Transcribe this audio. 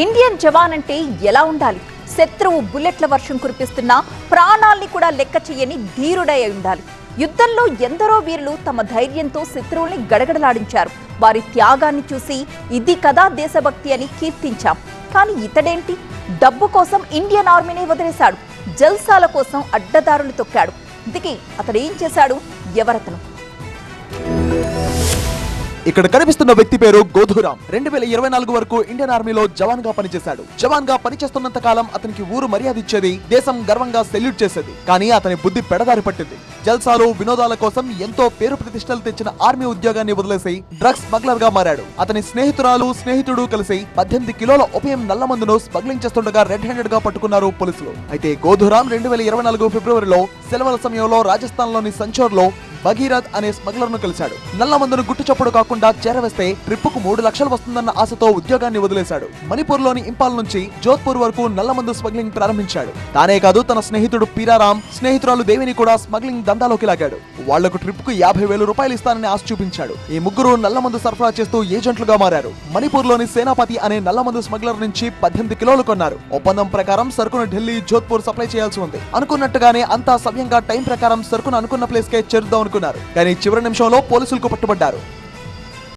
Indian జవాన్ అంటే ఎలా ఉండాలి? శత్రువు బుల్లెట్ల వర్షం కురిపిస్తున్నా ప్రాణాల్ని కూడా లెక్క చేయని ధీరుడై ఉండాలి. యుద్ధంలో ఎందరో వీరులు తమ ధైర్యంతో శత్రువుల్ని గడగడలాడించారు. వారి త్యాగాన్ని చూసి ఇది కదా దేశభక్తి అని కీర్తించాం. కానీ ఇతడేంటి, డబ్బు కోసం ఇండియన్ ఆర్మీని వదిలేశాడు. జల్సాల కోసం అడ్డదారులు తొక్కాడు. ఇంతకీ అతడు ఏం చేశాడు? ఎవరతను? ఇక్కడ కనిపిస్తున్న వ్యక్తి పేరు గోధురామ్. 2024 వరకు ఇండియన్ ఆర్మీలో జవాన్ గా పనిచేశాడు. జవాన్ గా పనిచేస్తున్నంత కాలం అతనికి ఊరు మర్యాద ఇచ్చేది, దేశం గర్వంగా సెల్యూట్ చేసేది. కానీ అతని బుద్ధి పెడదారి పట్టింది. జల్సాలు వినోదాల కోసం ఎంతో పేరు ప్రతిష్టలు తెచ్చిన ఆర్మీ ఉద్యోగాన్ని వదిలేసి డ్రగ్స్ స్మగ్లర్ గా మారాడు. అతని స్నేహితుడు కలిసి 18 కిలోల ఓపియం నల్లమందును స్మగ్లింగ్ చేస్తుండగా రెడ్ హ్యాండెడ్ గా పట్టుకున్నారు పోలీసులు. అయితే గోధురామ్ 2024 ఫిబ్రవరిలో సెలవుల సమయంలో రాజస్థాన్ లోని సంచోర్ లో భగీరథ్ అనే స్మగ్లర్ ను కలిశాడు. నల్లమందును గుట్టుచప్పుడు కాకుండా చేరవేస్తే ట్రిప్పుకు 3 లక్షలు వస్తుందన్న ఆశతో ఉద్యోగాన్ని వదిలేశాడు. మణిపూర్ లోని ఇంపాల్ నుంచి జోధ్పూర్ వరకు నల్లమందు స్మగ్లింగ్ ప్రారంభించాడు. తానే కాదు, తన స్నేహితుడు పీరారామ్, స్నేహితురాలు దేవిని కూడా స్మగ్లింగ్ దందాలోకి లాగాడు. వాళ్లకు ట్రిప్ కు 50,000 రూపాయలు ఇస్తానని ఆశ చూపించాడు. ఈ ముగ్గురు నల్లమందు సరఫరా చేస్తూ ఏజెంట్లుగా మారారు. మణిపూర్ లోని సేనాపతి అనే నల్లమందు స్మగ్లర్ నుంచి 18 కిలోలు కొన్నారు. ఒప్పందం ప్రకారం సరుకును ఢిల్లీ, జోధ్పూర్ సప్లై చేయాల్సి ఉంది. అనుకున్నట్టుగానే అంతా సవ్యంగా టైం ప్రకారం సరుకును అనుకున్న ప్లేస్ కే చేరుద్దాం అనుకున్నారు. కానీ చివరి నిమిషంలో పోలీసులకు పట్టుబడ్డారు.